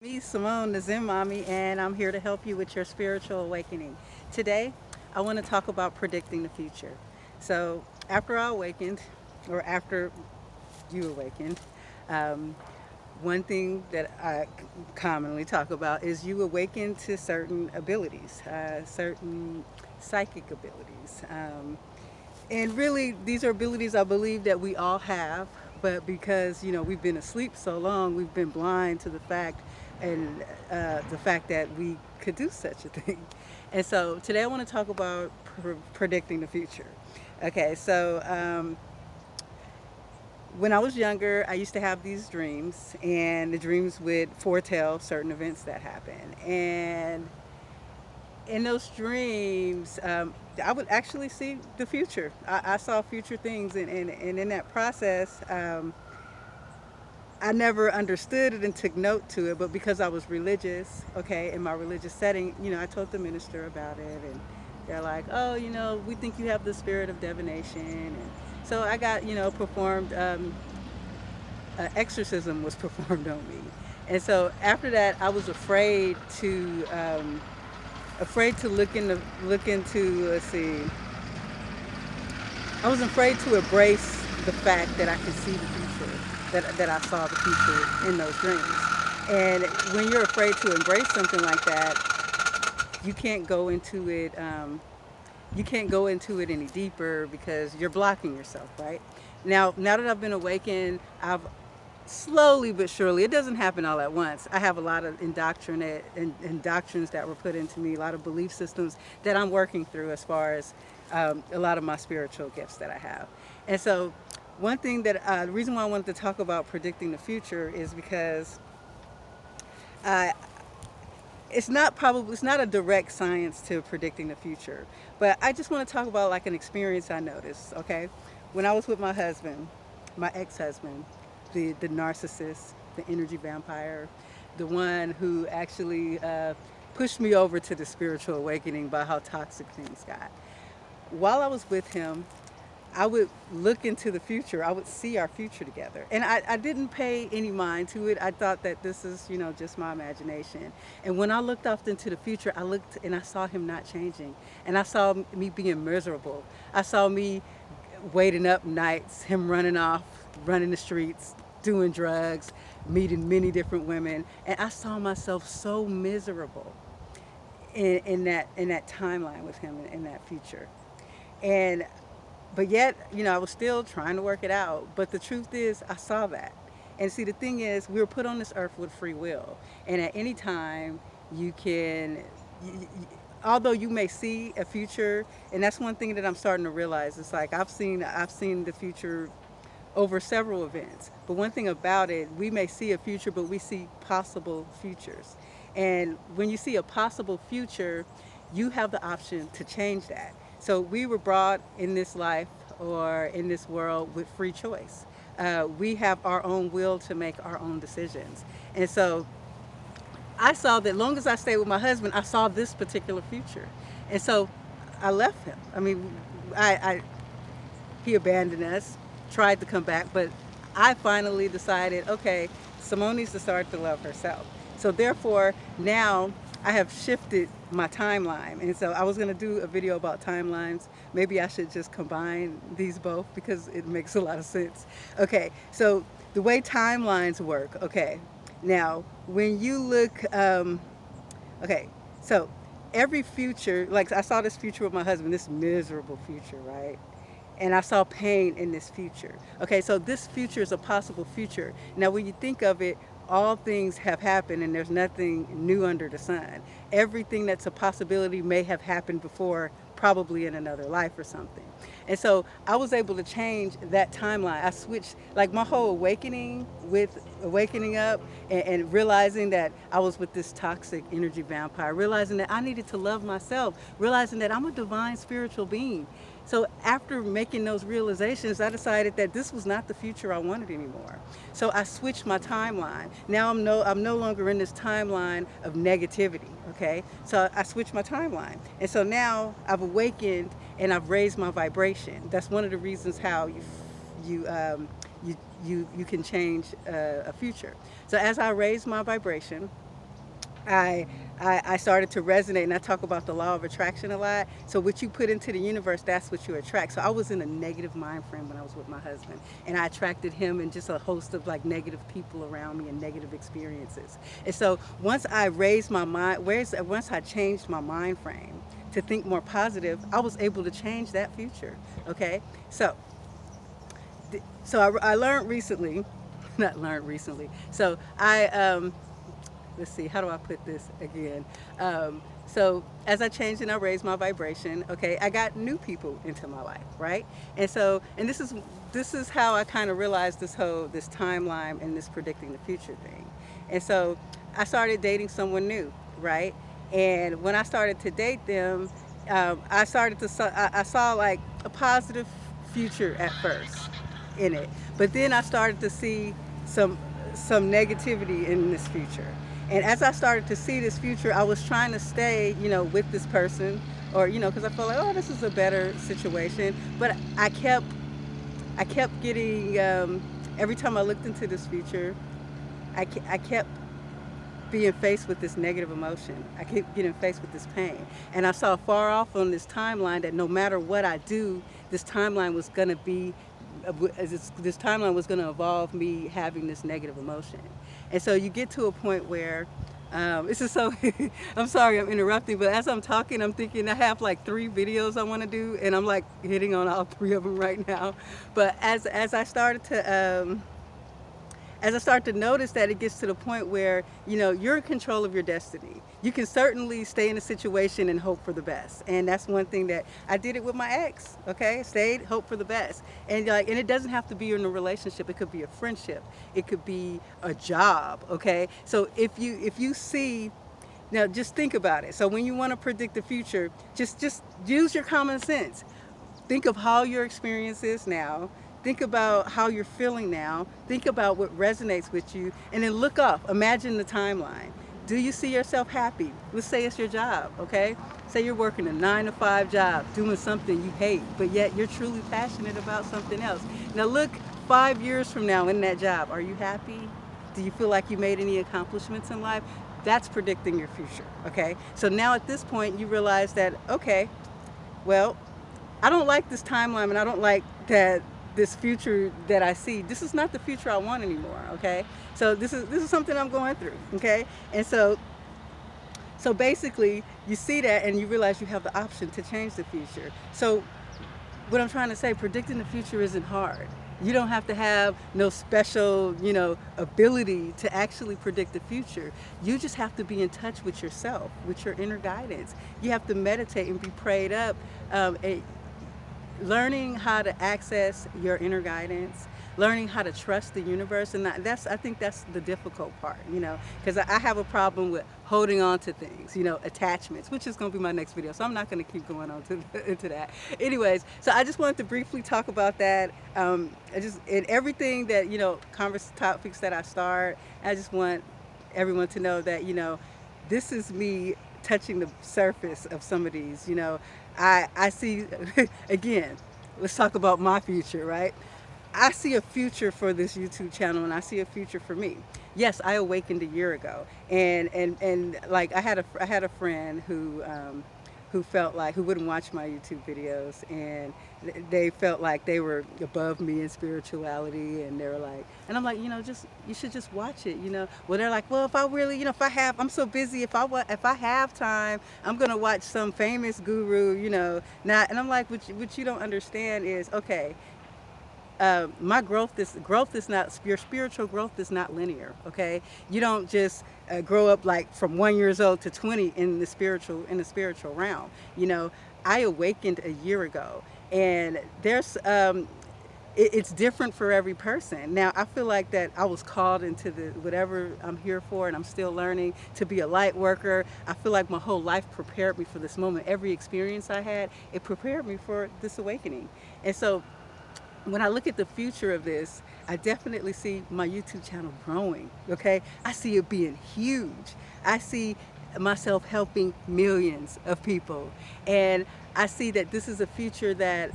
Me, Simone, the Zen Mommy, and I'm here to help you with your spiritual awakening. Today, I want to talk about predicting the future. So, after I awakened, or after you awakened, um, one thing that I commonly talk about is you awaken to certain abilities, certain psychic abilities. And really, these are abilities I believe that we all have, but because we've been asleep so long, we've been blind to the fact and the fact that we could do such a thing. And so today I want to talk about predicting the future. Okay, so when I was younger, I used to have these dreams, and the dreams would foretell certain events that happen. And in those dreams, I would actually see the future. I saw future things, and in that process, I never understood it and took note to it. But because I was religious, okay, in my religious setting, I told the minister about it, and they're like, "Oh, we think you have the spirit of divination." And so I got, performed. Exorcism was performed on me, and so after that, I was afraid to look into. Let's see. I was afraid to embrace the fact that I could see the future, that I saw the future in those dreams. And when you're afraid to embrace something like that, you can't go into it. You can't go into it any deeper because you're blocking yourself, right? Now that I've been awakened, I've slowly but surely, it doesn't happen all at once. I have a lot of indoctrines that were put into me, a lot of belief systems that I'm working through as far as a lot of my spiritual gifts that I have. And so, one thing the reason why I wanted to talk about predicting the future is because uh, it's not a direct science to predicting the future, but I just want to talk about like an experience I noticed. Okay, when I was with my husband, my ex-husband, the narcissist, the energy vampire, the one who actually pushed me over to the spiritual awakening by how toxic things got. While I was with him, I would look into the future. I would see our future together. And I didn't pay any mind to it. I thought that this is, just my imagination. And when I looked off into the future, I looked and I saw him not changing. And I saw me being miserable. I saw me waiting up nights, him running off, running the streets, doing drugs, meeting many different women. And I saw myself so miserable in that timeline with him in that future. And but yet, I was still trying to work it out. But the truth is, I saw that. And see, the thing is, we were put on this earth with free will, and at any time, you can. Although you may see a future, and that's one thing that I'm starting to realize. It's like I've seen the future over several events. But one thing about it, we may see a future, but we see possible futures. And when you see a possible future, you have the option to change that. So we were brought in this life or in this world with free choice. We have our own will to make our own decisions. And so I saw that long as I stayed with my husband, I saw this particular future. And so I left him. I mean, I he abandoned us, tried to come back, but I finally decided, okay, Simone needs to start to love herself. So therefore, now I have shifted my timeline. And so I was going to do a video about timelines. Maybe I should just combine these both because it makes a lot of sense. Okay, so the way timelines work, okay. Now, when you look, okay, so every future, like I saw this future with my husband, this miserable future, right? And I saw pain in this future. Okay, so this future is a possible future. Now, when you think of it, all things have happened and there's nothing new under the sun. Everything that's a possibility may have happened before, probably in another life or something. And so I was able to change that timeline. I switched, like my whole awakening with awakening up and realizing that I was with this toxic energy vampire, realizing that I needed to love myself, realizing that I'm a divine spiritual being. So after making those realizations, I decided that this was not the future I wanted anymore. So I switched my timeline. Now I'm no longer in this timeline of negativity. Okay, so I switched my timeline, and so now I've awakened and I've raised my vibration. That's one of the reasons how you you can change a future. So as I raise my vibration, I, I started to resonate, and I talk about the law of attraction a lot. So what you put into the universe, that's what you attract. So I was in a negative mind frame when I was with my husband, and I attracted him and just a host of like negative people around me and negative experiences. And so once I raised my mind, once I changed my mind frame to think more positive, I was able to change that future. Okay, so I learned recently, not learned recently. So let's see, how do I put this again? So as I changed and I raised my vibration, okay, I got new people into my life, right? And so, and this is how I kind of realized this timeline and this predicting the future thing. And so I started dating someone new, right? And when I started to date them, I saw like a positive future at first in it, but then I started to see some some negativity in this future. And as I started to see this future, I was trying to stay, with this person, or because I felt like, oh, this is a better situation. But I kept getting every time I looked into this future, I kept being faced with this negative emotion. I kept getting faced with this pain. And I saw far off on this timeline that no matter what I do, this timeline was going to be, this timeline was going to involve me having this negative emotion. And so you get to a point where, this is so, I'm sorry I'm interrupting, but as I'm talking, I'm thinking I have like 3 videos I want to do, and I'm like hitting on all 3 of them right now. But as I start to notice that it gets to the point where, you're in control of your destiny. You can certainly stay in a situation and hope for the best. And that's one thing that I did it with my ex, okay? Stayed, hope for the best. And it doesn't have to be in a relationship. It could be a friendship. It could be a job, okay? So if you see, now just think about it. So when you want to predict the future, just use your common sense. Think of how your experience is now. Think about how you're feeling now. Think about what resonates with you. And then look up. Imagine the timeline. Do you see yourself happy? Let's say it's your job, okay? Say you're working a 9 to 5 job, doing something you hate, but yet you're truly passionate about something else. Now look 5 years from now in that job. Are you happy? Do you feel like you made any accomplishments in life? That's predicting your future, okay? So now at this point, you realize that, okay, well, I don't like this timeline, and I don't like that this future that I see. This is not the future I want anymore. Okay, so this is something I'm going through. Okay, and so basically, you see that, and you realize you have the option to change the future. So what I'm trying to say, predicting the future isn't hard. You don't have to have no special, ability to actually predict the future. You just have to be in touch with yourself, with your inner guidance. You have to meditate and be prayed up. Learning how to access your inner guidance, learning how to trust the universe, and I think that's the difficult part, because I have a problem with holding on to things, attachments, which is going to be my next video, so I'm not going to keep going on into that. Anyways, so I just wanted to briefly talk about that. In everything that, converse topics that I start, I just want everyone to know that, this is me touching the surface of some of these. I see, again, let's talk about my future, right? I see a future for this YouTube channel, and I see a future for me. Yes, I awakened a year ago, and like I had a friend who felt like, who wouldn't watch my YouTube videos, and they felt like they were above me in spirituality, and they were like, and I'm like, you should just watch it, Well, they're like, well, if I really, I'm so busy, if I have time, I'm gonna watch some famous guru, not, and I'm like, what you don't understand is, okay, my growth is not, your spiritual growth is not linear. Okay, you don't just grow up like from 1 years old to 20 in the spiritual realm. I awakened a year ago, and it's different for every person. Now I feel like that I was called into the whatever I'm here for, and I'm still learning to be a light worker. I feel like my whole life prepared me for this moment. Every experience I had, it prepared me for this awakening. And so when I look at the future of this, I definitely see my YouTube channel growing, okay? I see it being huge. I see myself helping millions of people. And I see that this is a future that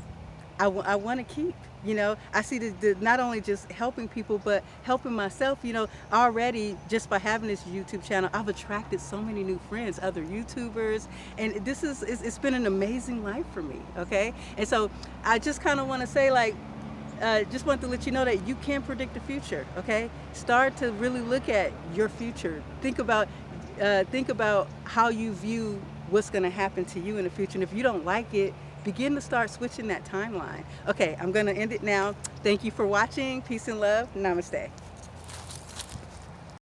I want to keep. You know, I see the not only just helping people, but helping myself. You know, already just by having this YouTube channel, I've attracted so many new friends, other YouTubers, and this is it's been an amazing life for me. Okay, and so I just kind of want to say, like, just want to let you know that you can predict the future. Okay, start to really look at your future. Think about how you view what's going to happen to you in the future, and if you don't like it, begin to start switching that timeline. Okay, I'm going to end it now. Thank you for watching. Peace and love. Namaste.